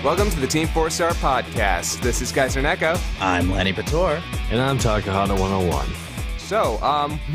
Welcome to the Team 4-Star Podcast. This is Kaiser Neko. I'm Lenny Pator. And I'm Takahata 101. So,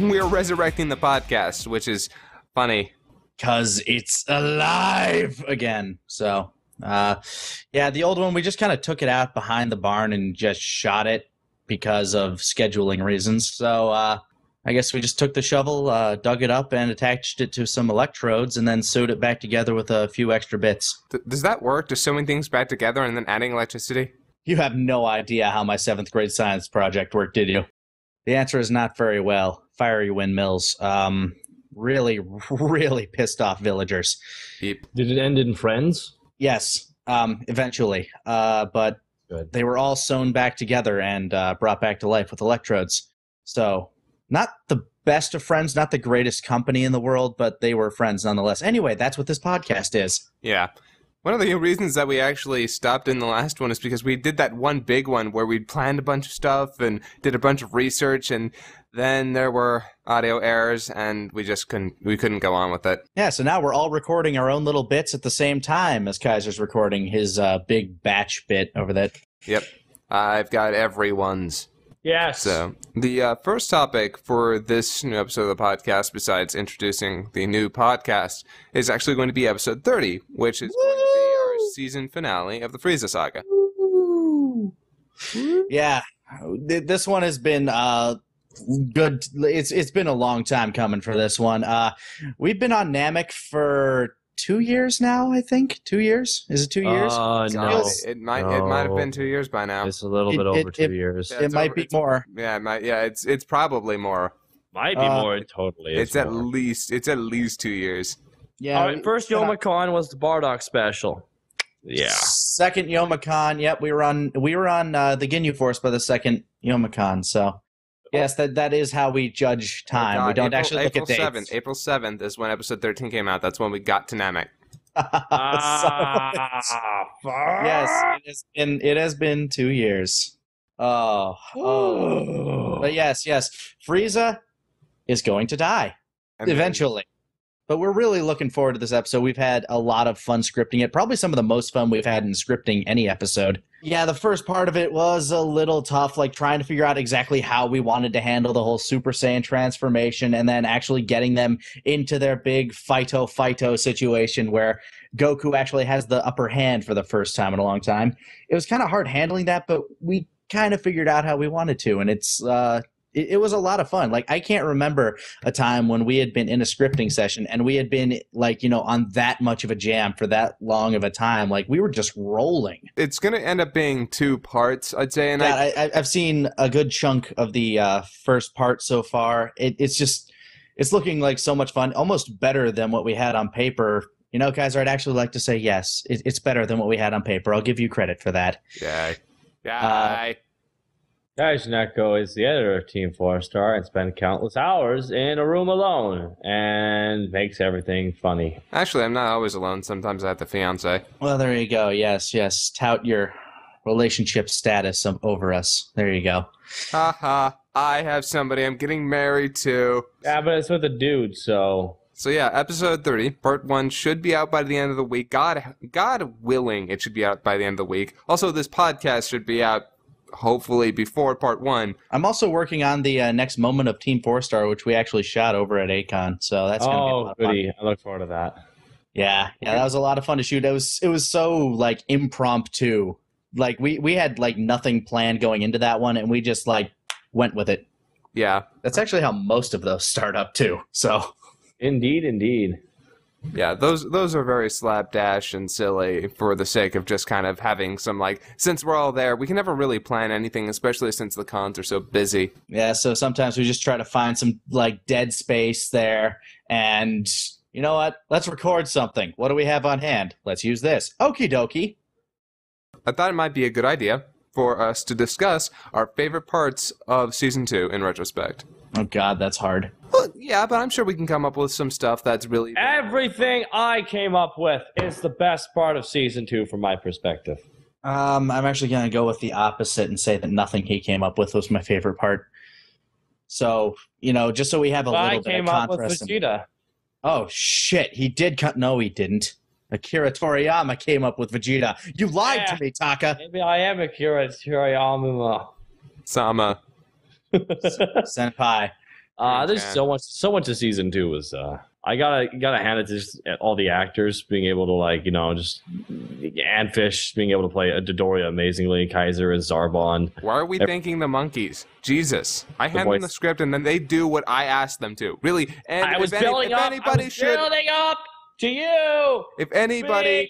we're resurrecting the podcast, which is funny. Because it's alive again. So, yeah, the old one, we just kind of took it out behind the barn and just shot it because of scheduling reasons. So, I guess we just took the shovel, dug it up, and attached it to some electrodes, and then sewed it back together with a few extra bits. Does that work? Just sewing things back together and then adding electricity? You have no idea how my 7th grade science project worked, did you? The answer is not very well. Fiery windmills. Really, really pissed off villagers. Yep. Did it end in friends? Yes, eventually. But Good. They were all sewn back together and brought back to life with electrodes. So, not the best of friends, not the greatest company in the world, but they were friends nonetheless. Anyway, that's what this podcast is. Yeah. One of the reasons that we actually stopped in the last one is because we did that one big one where we planned a bunch of stuff and did a bunch of research, and then there were audio errors, and we couldn't go on with it. Yeah, so now we're all recording our own little bits at the same time as Kaiser's recording his big batch bit over that. Yep. I've got everyone's. Yes. So, the first topic for this new episode of the podcast, besides introducing the new podcast, is actually going to be episode 30, which is going to be our season finale of the Frieza saga. Yeah, this one has been good. It's been a long time coming for this one. We've been on Namek for 2 years now, I think. 2 years? Is it 2 years? No. It might have been 2 years by now. It's a little bit over 2 years. Yeah, It might be more. Yeah, it might. Yeah, it's probably more. Might be more. It totally is. It's at least 2 years. Yeah. All right, first Youmacon was the Bardock special. Yeah. Second Youmacon. Yep, we were on the Ginyu Force by the second Youmacon. So, yes, that is how we judge time. God, We don't actually look at dates. 7th. April 7th is when episode 13 came out. That's when we got to Namek. Yes, it has been 2 years. Oh. But yes, Frieza is going to die eventually. But we're really looking forward to this episode. We've had a lot of fun scripting it. Probably some of the most fun we've had in scripting any episode. Yeah, the first part of it was a little tough, like trying to figure out exactly how we wanted to handle the whole Super Saiyan transformation and then actually getting them into their big fighto situation where Goku actually has the upper hand for the first time in a long time. It was kind of hard handling that, but we kind of figured out how we wanted to, and it was a lot of fun. Like, I can't remember a time when we had been in a scripting session and we had been, like, on that much of a jam for that long of a time. Like, we were just rolling. It's going to end up being 2 parts, I'd say. And I've seen a good chunk of the first part so far. It's looking like so much fun, almost better than what we had on paper. Kaiser, I'd actually like to say yes. It's better than what we had on paper. I'll give you credit for that. Yay. Guys, Neko is the editor of Team 4-Star and spent countless hours in a room alone and makes everything funny. Actually, I'm not always alone. Sometimes I have the fiance. Well, there you go. Yes. Tout your relationship status over us. There you go. Haha. I have somebody I'm getting married to. Yeah, but it's with a dude, so... So yeah, episode 30, part 1 should be out by the end of the week. God willing, it should be out by the end of the week. Also, this podcast should be out hopefully before part 1. I'm also working on the next moment of Team 4-Star, which we actually shot over at Akon. So that's going to be a lot of fun. I look forward to that. Yeah, that was a lot of fun to shoot. It was so like impromptu. Like we had like nothing planned going into that one, and we just like went with it. Yeah, that's actually how most of those start up too. So indeed. Yeah, those are very slapdash and silly for the sake of just kind of having some, like, since we're all there, we can never really plan anything, especially since the cons are so busy. Yeah, so sometimes we just try to find some, like, dead space there, and you know what? Let's record something. What do we have on hand? Let's use this. Okie dokie. I thought it might be a good idea for us to discuss our favorite parts of Season 2 in retrospect. Oh, God, that's hard. Well, yeah, but I'm sure we can come up with some stuff that's really... Everything I came up with is the best part of Season 2 from my perspective. I'm actually going to go with the opposite and say that nothing he came up with was my favorite part. So, just so we have a little bit of contrast. I came up with Vegeta. Oh, shit. He did cut... No, he didn't. Akira Toriyama came up with Vegeta. You lied to me, Taka. Maybe I am Akira Toriyama. Sama. Senpai. There's so much of season 2 was I gotta hand it to just all the actors being able to just Antfish being able to play Dodoria amazingly, Kaiser as Zarbon. Why are we thanking the monkeys? Jesus. I hand them the script and then they do what I asked them to. Really. And I was building up to you. If anybody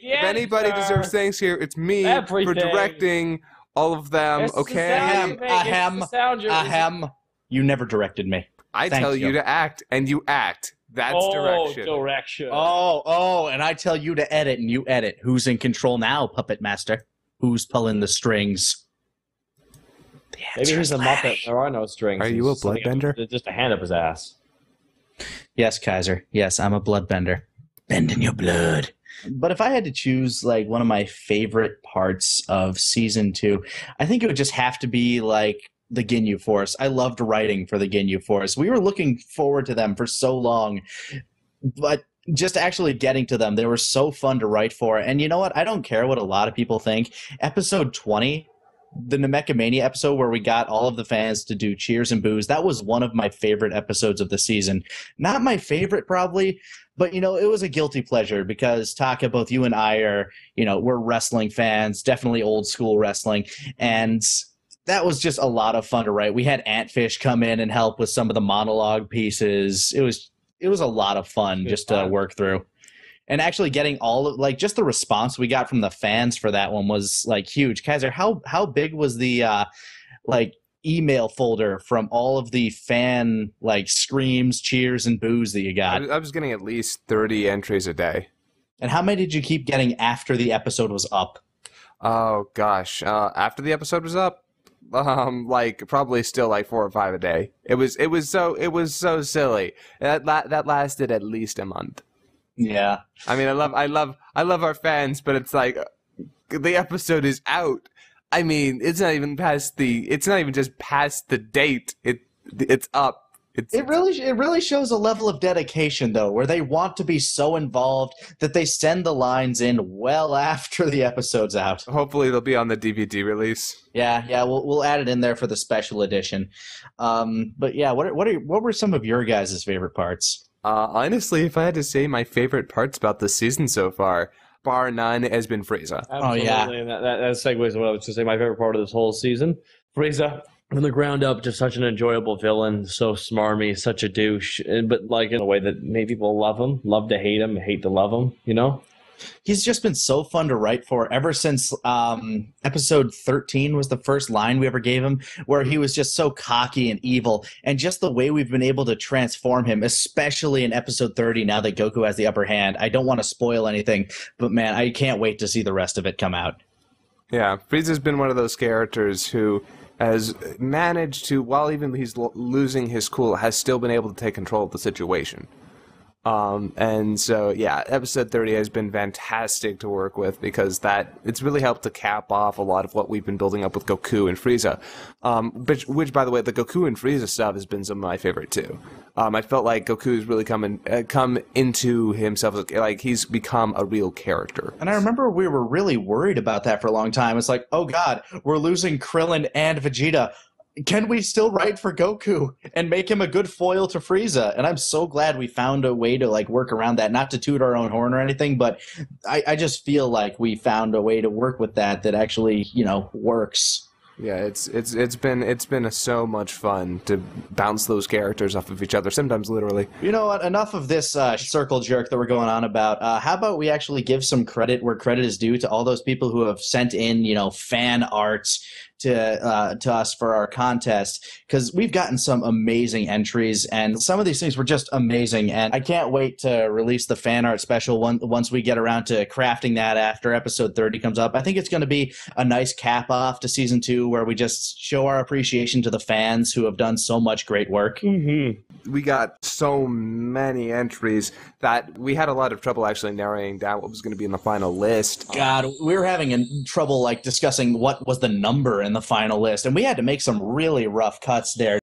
deserves thanks here, it's me for directing all of them. Okay. Ahem. You never directed me. I tell you to act, and you act. That's direction. Direction. And I tell you to edit, and you edit. Who's in control now, Puppet Master? Who's pulling the strings? Maybe he's a Muppet. There are no strings. Are you a bloodbender? Just a hand up his ass. Yes, Kaiser. Yes, I'm a bloodbender. Bending your blood. But if I had to choose one of my favorite parts of season 2, I think it would just have to be the Ginyu Force. I loved writing for the Ginyu Force. We were looking forward to them for so long, but just actually getting to them, they were so fun to write for. And you know what? I don't care what a lot of people think. Episode 20, the Namekamania episode where we got all of the fans to do cheers and boos, that was one of my favorite episodes of the season. Not my favorite, probably, but, it was a guilty pleasure because, Taka, both you and I are, we're wrestling fans, definitely old school wrestling, and that was just a lot of fun to write. We had Antfish come in and help with some of the monologue pieces. It was a lot of fun to work through. And actually getting all of just the response we got from the fans for that one was huge. Kaiser, how big was the email folder from all of the fan screams, cheers, and boos that you got? I was getting at least 30 entries a day. And how many did you keep getting after the episode was up? Oh gosh, after the episode was up, probably still 4 or 5 a day. It was so silly. That lasted at least a month. Yeah. I mean, I love our fans, but it's the episode is out. I mean, it's not even just past the date. It's up. It really shows a level of dedication, though, where they want to be so involved that they send the lines in well after the episode's out. Hopefully, they'll be on the DVD release. Yeah, we'll add it in there for the special edition. But yeah, what were some of your guys' favorite parts? Honestly, if I had to say my favorite parts about this season so far, bar none, has been Frieza. Absolutely. Oh yeah, and that segues what I was going to say. My favorite part of this whole season, Frieza. From the ground up, just such an enjoyable villain, so smarmy, such a douche, but in a way that made people love him, love to hate him, hate to love him, He's just been so fun to write for ever since episode 13 was the first line we ever gave him, where he was just so cocky and evil, and just the way we've been able to transform him, especially in episode 30 now that Goku has the upper hand. I don't want to spoil anything, but man, I can't wait to see the rest of it come out. Yeah, Frieza's been one of those characters who has managed to, while even he's losing his cool, has still been able to take control of the situation. And so, yeah, episode 30 has been fantastic to work with because it's really helped to cap off a lot of what we've been building up with Goku and Frieza. Which, by the way, the Goku and Frieza stuff has been some of my favorite too. I felt like Goku's really come into himself, he's become a real character. And I remember we were really worried about that for a long time. It's oh God, we're losing Krillin and Vegeta. Can we still write for Goku and make him a good foil to Frieza? And I'm so glad we found a way to work around that, not to toot our own horn or anything, but I just feel like we found a way to work with that actually, works. Yeah, it's been so much fun to bounce those characters off of each other, sometimes literally. You know what? Enough of this circle jerk that we're going on about. How about we actually give some credit where credit is due to all those people who have sent in, fan arts to us for our contest, because we've gotten some amazing entries, and some of these things were just amazing, and I can't wait to release the fan art special once we get around to crafting that after episode 30 comes up. I think it's going to be a nice cap off to season 2 where we just show our appreciation to the fans who have done so much great work. Mm-hmm. We got so many entries that we had a lot of trouble actually narrowing down what was going to be in the final list. God, we were having trouble discussing what was the number in the final list, and we had to make some really rough cuts there.